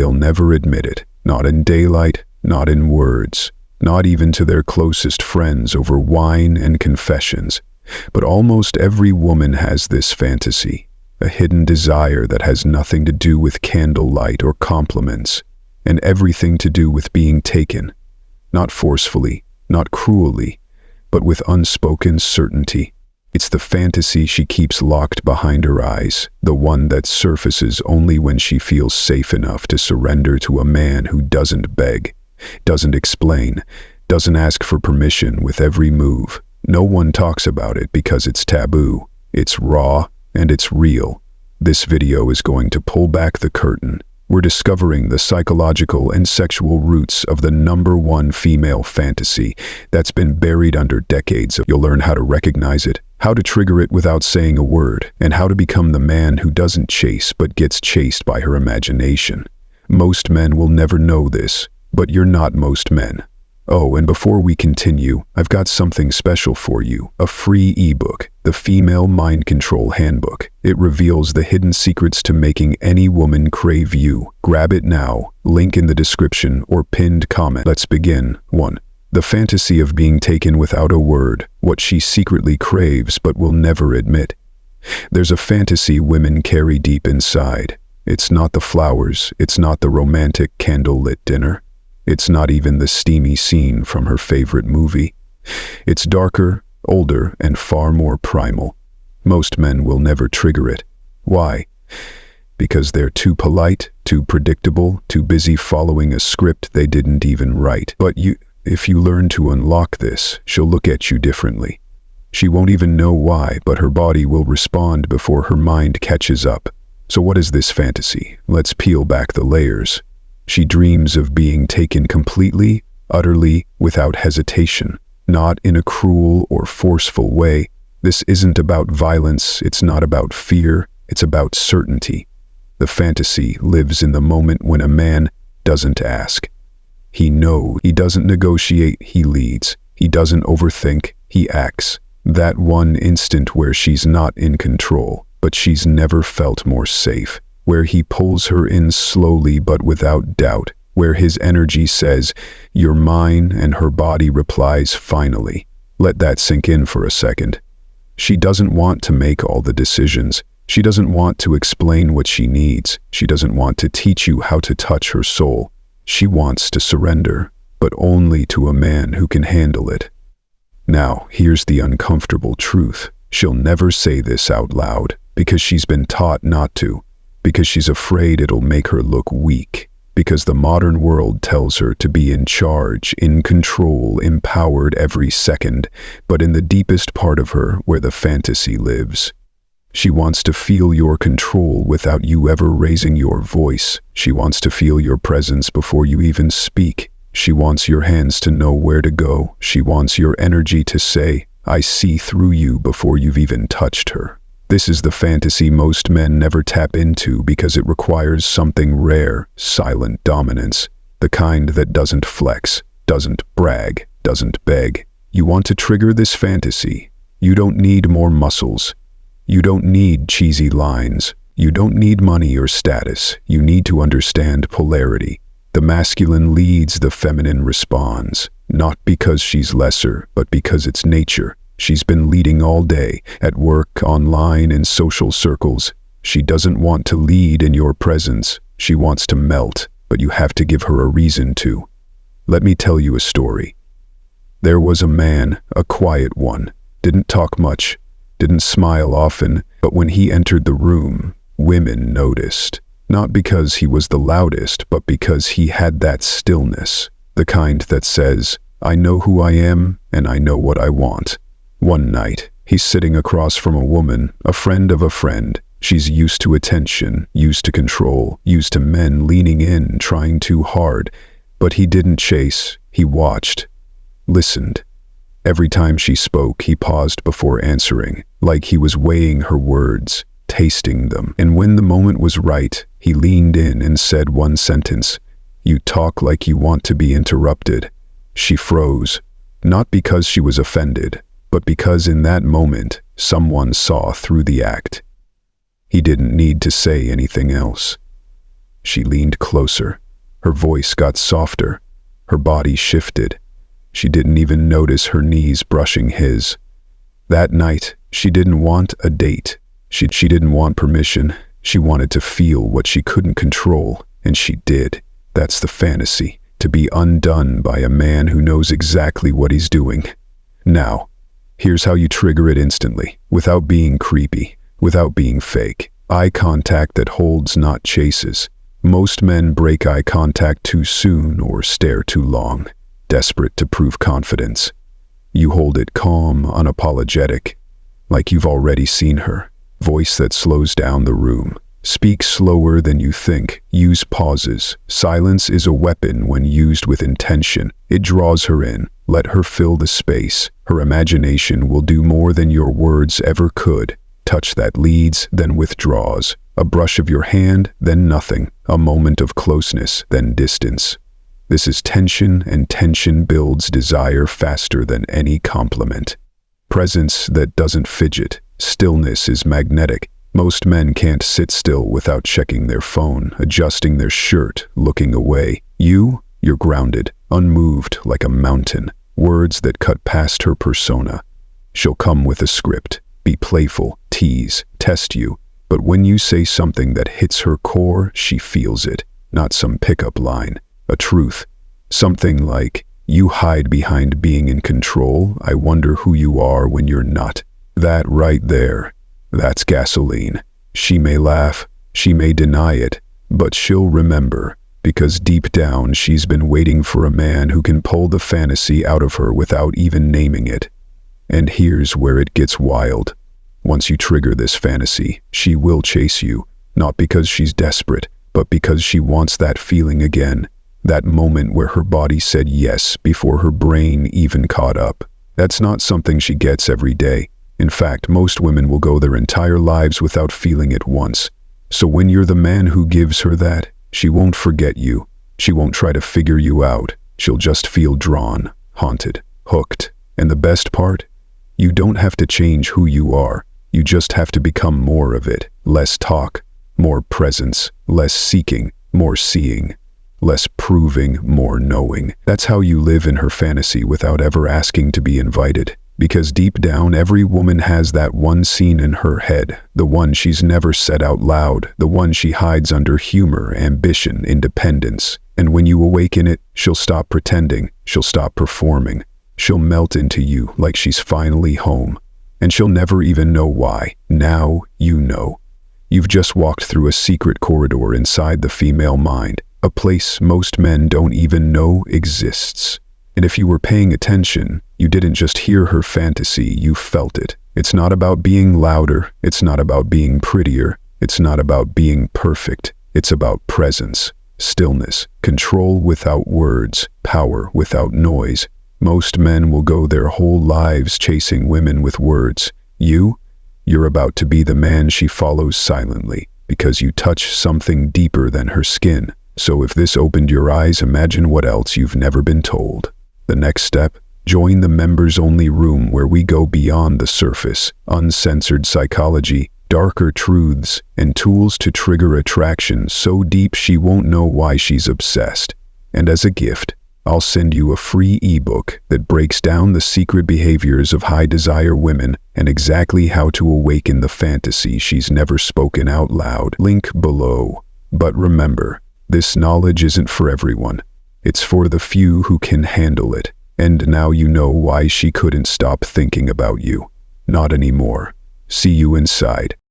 they'll never admit it, not in daylight, not in words, not even to their closest friends over wine and confessions. But almost every woman has this fantasy, a hidden desire that has nothing to do with candlelight or compliments, and everything to do with being taken, not forcefully, not cruelly, but with unspoken certainty. It's the fantasy she keeps locked behind her eyes, the one that surfaces only when she feels safe enough to surrender to a man who doesn't beg, doesn't explain, doesn't ask for permission with every move. No one talks about it because it's taboo. It's raw and it's real. This video is going to pull back the curtain. We're discovering the psychological and sexual roots of the #1 female fantasy that's been buried under decades. You'll learn how to recognize it, how to trigger it without saying a word, and how to become the man who doesn't chase but gets chased by her imagination. Most men will never know this, but you're not most men. Oh, and before we continue, I've got something special for you, a free ebook, the Female Mind Control Handbook. It reveals the hidden secrets to making any woman crave you. Grab it now, link in the description or pinned comment. Let's begin. 1. The fantasy of being taken without a word, what she secretly craves but will never admit. There's a fantasy women carry deep inside. It's not the flowers, it's not the romantic candlelit dinner. It's not even the steamy scene from her favorite movie. It's darker, older, and far more primal. Most men will never trigger it. Why? Because they're too polite, too predictable, too busy following a script they didn't even write. But if you learn to unlock this, she'll look at you differently. She won't even know why, but her body will respond before her mind catches up. So what is this fantasy? Let's peel back the layers. She dreams of being taken completely, utterly, without hesitation, not in a cruel or forceful way. This isn't about violence, it's not about fear, it's about certainty. The fantasy lives in the moment when a man doesn't ask. He knows, he doesn't negotiate, he leads. He doesn't overthink, he acts. That one instant where she's not in control, but she's never felt more safe. Where he pulls her in slowly but without doubt, where his energy says, "You're mine," and her body replies, "Finally." Let that sink in for a second. She doesn't want to make all the decisions. She doesn't want to explain what she needs. She doesn't want to teach you how to touch her soul. She wants to surrender, but only to a man who can handle it. Now, here's the uncomfortable truth. She'll never say this out loud, because she's been taught not to. Because she's afraid it'll make her look weak, because the modern world tells her to be in charge, in control, empowered every second, but in the deepest part of her, where the fantasy lives. She wants to feel your control without you ever raising your voice. She wants to feel your presence before you even speak. She wants your hands to know where to go. She wants your energy to say, "I see through you," before you've even touched her. This is the fantasy most men never tap into because it requires something rare, silent dominance, the kind that doesn't flex, doesn't brag, doesn't beg. You want to trigger this fantasy. You don't need more muscles. You don't need cheesy lines. You don't need money or status. You need to understand polarity. The masculine leads, the feminine responds, not because she's lesser, but because it's nature. She's been leading all day, at work, online, in social circles. She doesn't want to lead in your presence. She wants to melt, but you have to give her a reason to. Let me tell you a story. There was a man, a quiet one, didn't talk much, didn't smile often, but when he entered the room, women noticed. Not because he was the loudest, but because he had that stillness, the kind that says, "I know who I am, and I know what I want." One night, he's sitting across from a woman, a friend of a friend. She's used to attention, used to control, used to men leaning in, trying too hard. But he didn't chase, he watched, listened. Every time she spoke, he paused before answering, like he was weighing her words, tasting them. And when the moment was right, he leaned in and said one sentence, "You talk like you want to be interrupted." She froze, not because she was offended, but because in that moment, someone saw through the act. He didn't need to say anything else. She leaned closer. Her voice got softer. Her body shifted. She didn't even notice her knees brushing his. That night, she didn't want a date. She didn't want permission. She wanted to feel what she couldn't control, and she did. That's the fantasy, to be undone by a man who knows exactly what he's doing. Now, here's how you trigger it instantly, without being creepy, without being fake. Eye contact that holds, not chases. Most men break eye contact too soon or stare too long, desperate to prove confidence. You hold it calm, unapologetic, like you've already seen her. Voice that slows down the room. Speak slower than you think. Use pauses. Silence is a weapon when used with intention. It draws her in. Let her fill the space. Her imagination will do more than your words ever could. Touch that leads, then withdraws. A brush of your hand, then nothing. A moment of closeness, then distance. This is tension, and tension builds desire faster than any compliment. Presence that doesn't fidget. Stillness is magnetic. Most men can't sit still without checking their phone, adjusting their shirt, looking away. You're grounded, unmoved like a mountain. Words that cut past her persona. She'll come with a script, be playful, tease, test you. But when you say something that hits her core, she feels it. Not some pickup line, a truth. Something like, you hide behind being in control. I wonder who you are when you're not. That right there. That's gasoline. She may laugh, she may deny it, but she'll remember, because deep down she's been waiting for a man who can pull the fantasy out of her without even naming it. And here's where it gets wild. Once you trigger this fantasy, she will chase you, not because she's desperate, but because she wants that feeling again, that moment where her body said yes before her brain even caught up. That's not something she gets every day. In fact, most women will go their entire lives without feeling it once. So when you're the man who gives her that, she won't forget you. She won't try to figure you out. She'll just feel drawn, haunted, hooked. And the best part? You don't have to change who you are. You just have to become more of it. Less talk, more presence, less seeking, more seeing, less proving, more knowing. That's how you live in her fantasy without ever asking to be invited. Because deep down, every woman has that one scene in her head, the one she's never said out loud, the one she hides under humor, ambition, independence. And when you awaken it, she'll stop pretending, she'll stop performing. She'll melt into you like she's finally home. And she'll never even know why. Now you know. You've just walked through a secret corridor inside the female mind, a place most men don't even know exists. And if you were paying attention, you didn't just hear her fantasy, you felt it. It's not about being louder, it's not about being prettier, it's not about being perfect. It's about presence, stillness, control without words, power without noise. Most men will go their whole lives chasing women with words. You're about to be the man she follows silently, because you touch something deeper than her skin. So if this opened your eyes, imagine what else you've never been told. The next step, join the members-only room where we go beyond the surface, uncensored psychology, darker truths, and tools to trigger attraction so deep she won't know why she's obsessed. And as a gift, I'll send you a free ebook that breaks down the secret behaviors of high-desire women and exactly how to awaken the fantasy she's never spoken out loud. Link below. But remember, this knowledge isn't for everyone. It's for the few who can handle it. And now you know why she couldn't stop thinking about you. Not anymore. See you inside.